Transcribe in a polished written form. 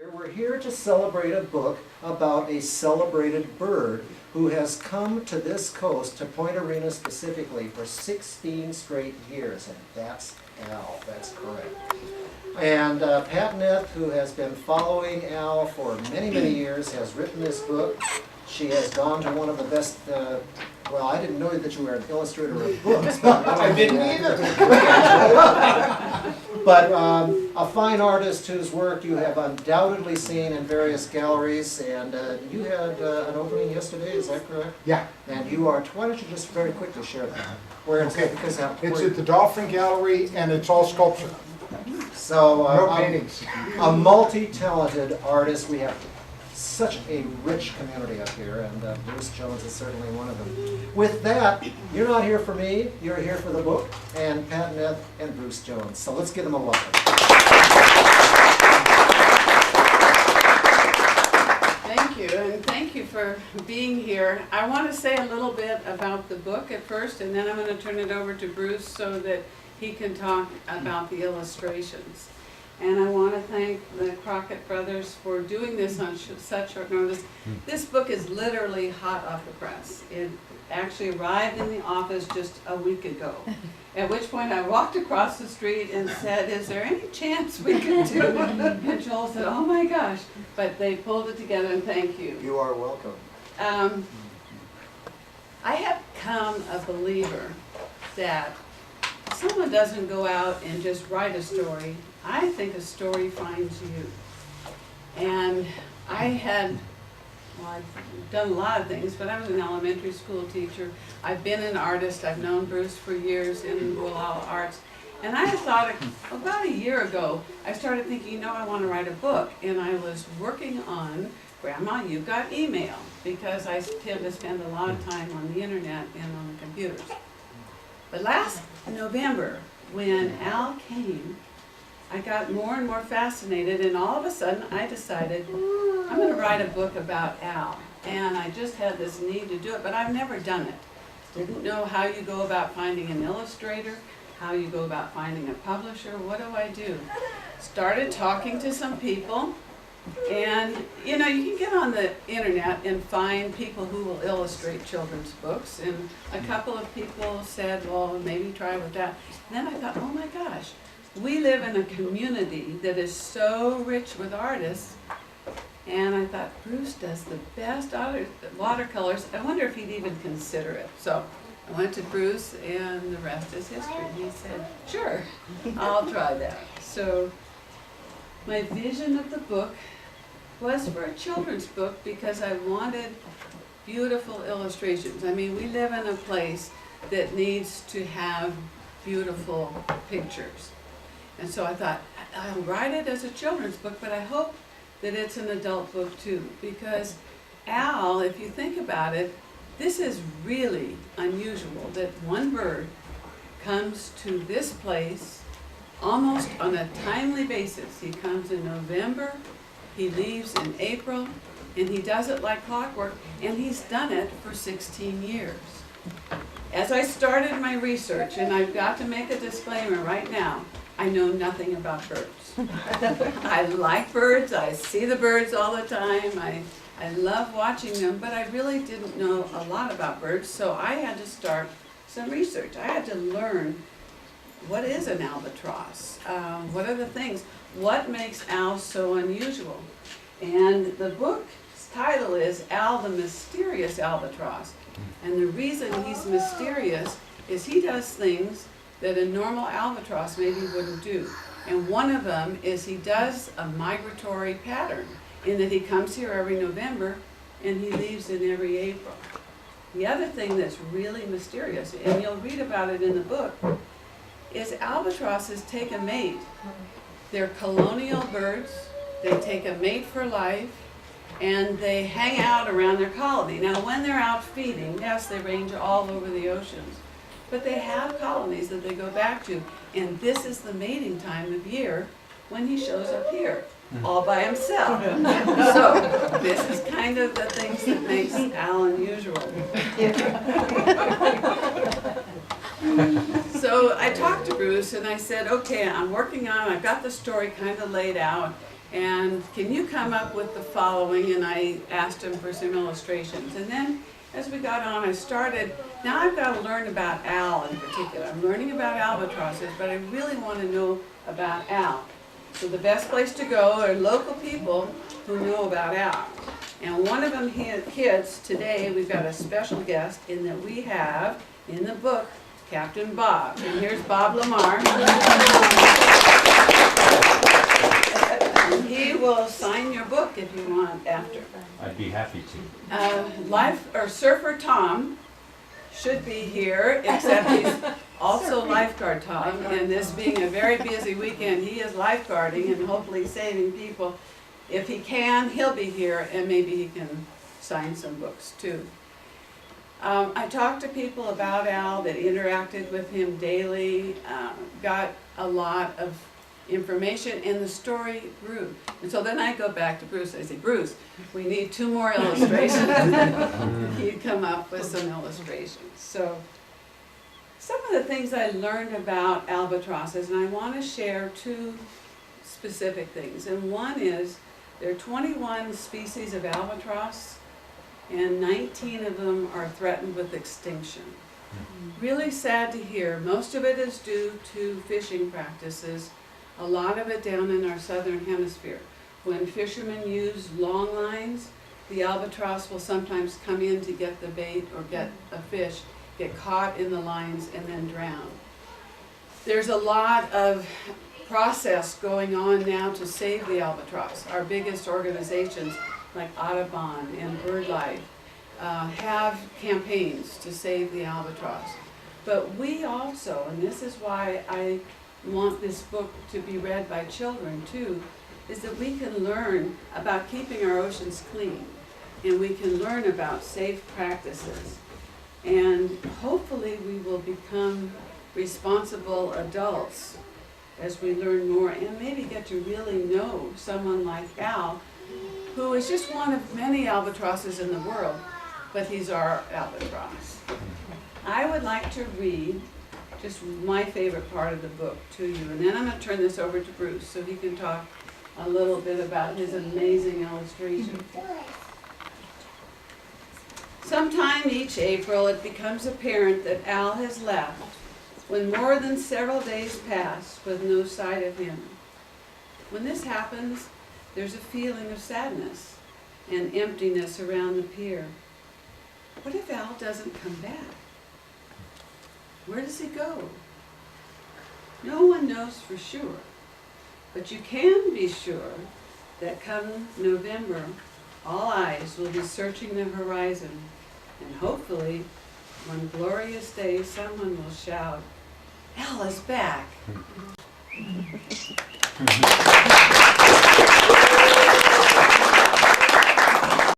We're here to celebrate a book about a celebrated bird who has come to this coast, to Point Arena specifically, for 16 straight years, and that's Al, that's correct. And Pat Neth, who has been following Al for many, many years, has written this book. She has gone to one of the best, well, I didn't know that you were an illustrator of books. I didn't either. But a fine artist whose work you have undoubtedly seen in various galleries, and you had an opening yesterday, is that correct? Yeah. And you are, why don't you just very quickly share that? Where it's, Okay. because It's at the Dolphin Gallery, and it's all sculpture. so No paintings. a multi-talented artist. We have such a rich community up here, and Bruce Jones is certainly one of them. With that, you're not here for me, you're here for the book, and Pat Neth and Bruce Jones. So let's give them a welcome. Thank you, and thank you for being here. I want to say a little bit about the book at first, and then I'm going to turn it over to Bruce so that he can talk about the illustrations. And I want to thank the Crockett brothers for doing this on such short notice. This book is literally hot off the press. It actually arrived in the office just a week ago. At which point I walked across the street and said, "Is there any chance we could do it?" And Joel said, "Oh my gosh." But they pulled it together, and thank you. You are welcome. I have become a believer that someone doesn't go out and just write a story. I think a story finds you. And I had, well, I've done a lot of things, but I was an elementary school teacher. I've been an artist. I've known Bruce for years in Willow Arts. And I had thought, about a year ago, I started thinking, you know, I want to write a book. And I was working on Grandma, You've Got Email, because I tend to spend a lot of time on the internet and on the computers. But last November, when Al came, I got more and more fascinated, and all of a sudden I decided I'm going to write a book about Al. And I just had this need to do it, but I've never done it. Didn't know how you go about finding an illustrator, how you go about finding a publisher. What do I do? Started talking to some people, and you know, you can get on the internet and find people who will illustrate children's books, and a couple of people said, well, maybe try with that. And then I thought, oh my gosh, we live in a community that is so rich with artists, and I thought, Bruce does the best watercolors. I wonder if he'd even consider it. So I went to Bruce, and the rest is history. He said, sure, I'll try that. So my vision of the book was for a children's book because I wanted beautiful illustrations. I mean, we live in a place that needs to have beautiful pictures. And so I thought, I'll write it as a children's book, but I hope that it's an adult book too. Because Al, if you think about it, this is really unusual that one bird comes to this place almost on a timely basis. He comes in November, he leaves in April, and he does it like clockwork, and he's done it for 16 years. As I started my research, and I've got to make a disclaimer right now, I know nothing about birds. I like birds, I see the birds all the time, I love watching them, but I really didn't know a lot about birds, so I had to start some research. I had to learn, what is an albatross? What are the things? What makes Al so unusual? And the book's title is Al the Mysterious Albatross. And the reason he's mysterious is he does things that a normal albatross maybe wouldn't do. And one of them is he does a migratory pattern in that he comes here every November and he leaves in every April. The other thing that's really mysterious, and you'll read about it in the book, is albatrosses take a mate. They're colonial birds, they take a mate for life, and they hang out around their colony. Now when they're out feeding, yes, they range all over the oceans, but they have colonies that they go back to, and this is the mating time of year when he shows up here, all by himself. So this is kind of the things that makes Al unusual. So I talked to Bruce and I said, okay, I'm working on, I've got the story kind of laid out, And can you come up with the following? And I asked him for some illustrations. And then as we got on, I started, now I've got to learn about Al in particular. I'm learning about albatrosses, but I really want to know about Al. So the best place to go are local people who know about Al. And one of them kids, today we've got a special guest in that we have, in the book, Captain Bob. And here's Bob Lamar. And he will sign your book if you want after. I'd be happy to. Surfer Tom should be here, except he's also lifeguard Tom. And this being a very busy weekend, he is lifeguarding and hopefully saving people. If he can, he'll be here, and maybe he can sign some books too. I talked to people about Al that interacted with him daily, got a lot of information, and the story grew. And so then I go back to Bruce, I say, Bruce, we need 2 more illustrations. He'd come up with some illustrations. So some of the things I learned about albatrosses, and I want to share 2 specific things. And one is, there are 21 species of albatross, and 19 of them are threatened with extinction. Really sad to hear. Most of it is due to fishing practices, a lot of it down in our southern hemisphere. When fishermen use long lines, the albatross will sometimes come in to get the bait or get a fish, get caught in the lines, and then drown. There's a lot of process going on now to save the albatross. Our biggest organizations like Audubon and BirdLife have campaigns to save the albatross. But we also, and this is why I want this book to be read by children too, is that we can learn about keeping our oceans clean, and we can learn about safe practices. And hopefully we will become responsible adults as we learn more, and maybe get to really know someone like Al, who is just one of many albatrosses in the world, but he's our albatross. I would like to read just my favorite part of the book to you, and then I'm going to turn this over to Bruce so he can talk a little bit about his amazing illustrations. Sometime each April it becomes apparent that Al has left, when more than several days pass with no sight of him. When this happens, there's a feeling of sadness and emptiness around the pier. What if Al doesn't come back? Where does he go? No one knows for sure, but you can be sure that come November, all eyes will be searching the horizon, and hopefully, one glorious day, someone will shout, Al is back.